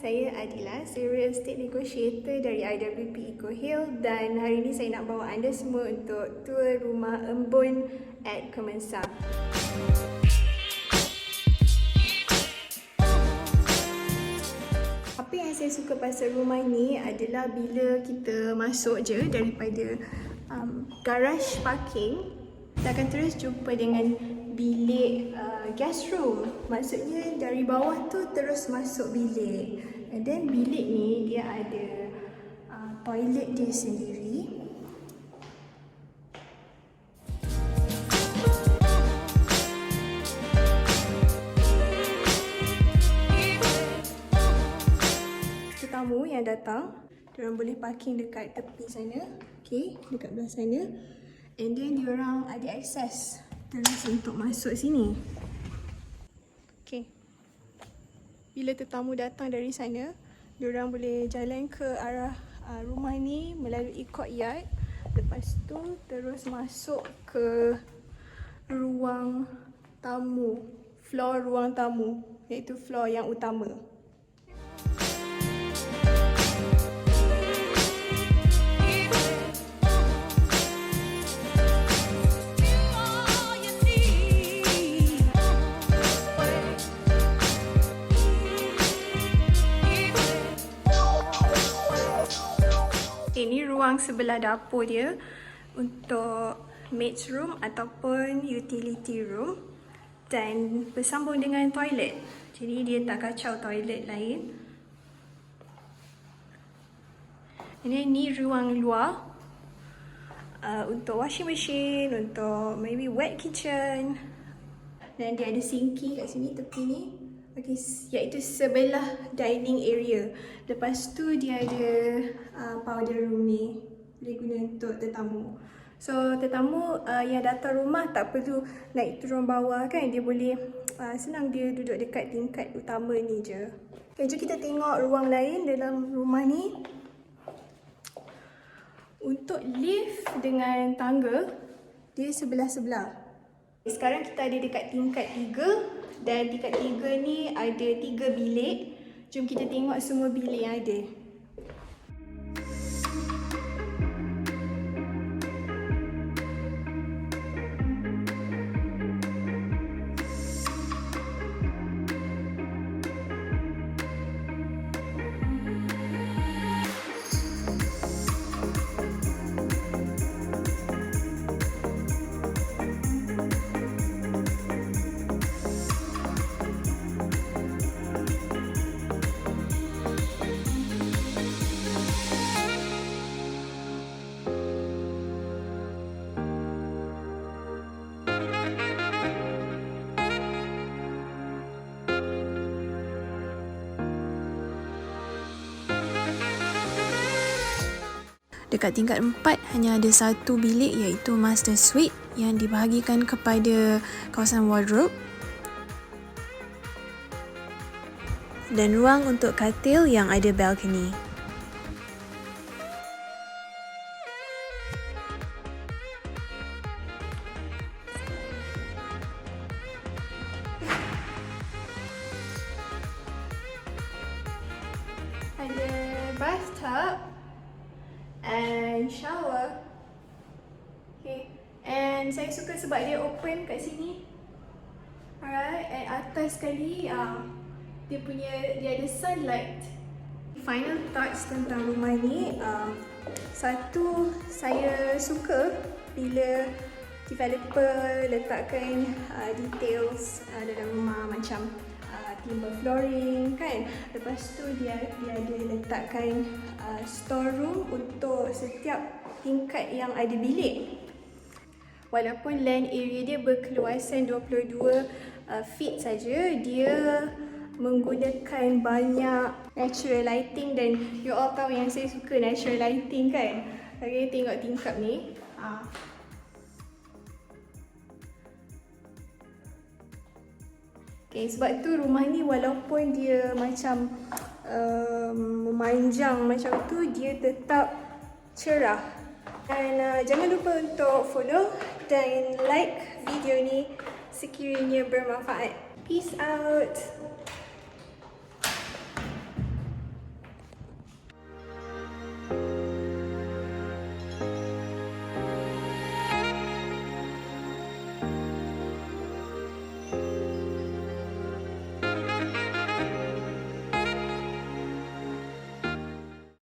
saya Adila, saya real estate negotiator dari IWP Eco Hill dan hari ini saya nak bawa anda semua untuk tour rumah embun at Kemensah. Apa yang saya suka pasal rumah ni adalah bila kita masuk je daripada garage parking, kita akan terus jumpa dengan bilik guest room. Maksudnya dari bawah tu terus masuk bilik. And then bilik ni dia ada toilet dia sendiri. Tetamu yang datang, diorang boleh parking dekat tepi sana. Okay, dekat belah sana. And then diorang ada akses terus untuk masuk sini. Okay. Bila tetamu datang dari sana, diorang boleh jalan ke arah rumah ni melalui courtyard. Lepas tu terus masuk ke ruang tamu, floor ruang tamu, iaitu floor yang utama. Ini ruang sebelah dapur dia untuk maid's room ataupun utility room dan bersambung dengan toilet. Jadi dia tak kacau toilet lain. Ini ruang luar untuk washing machine, untuk maybe wet kitchen. Dan dia ada sinki kat sini tepi ni. Okay, iaitu sebelah dining area. Lepas tu dia ada powder room ni, boleh guna untuk tetamu. So tetamu yang datang rumah tak perlu naik turun bawah kan, dia boleh senang dia duduk dekat tingkat utama ni je. Okay, jom kita tengok ruang lain dalam rumah ni. Untuk lift dengan tangga, dia sebelah-sebelah. Sekarang kita ada dekat tingkat 3. Dan tingkat 3 ni ada 3 bilik. Jom kita tengok semua bilik yang ada. Dekat tingkat 4 hanya ada satu bilik iaitu master suite yang dibahagikan kepada kawasan wardrobe dan ruang untuk katil yang ada balcony. Ada bathtub and shower. Okay, and saya suka sebab dia open kat sini. Alright, and atas sekali dia ada sunlight. Final thoughts tentang rumah ni, satu, saya suka bila developer letakkan details dalam rumah macam timber flooring kan. Lepas tu dia ada letakkan storeroom untuk setiap tingkat yang ada bilik. Walaupun land area dia berkeluasan 22 feet saja, dia menggunakan banyak natural lighting dan you all tahu yang saya suka natural lighting kan. Okay, tengok tingkap ni. Okay, sebab tu rumah ni walaupun dia macam memanjang macam tu, dia tetap cerah. Dan jangan lupa untuk follow dan like video ni sekiranya bermanfaat. Peace out.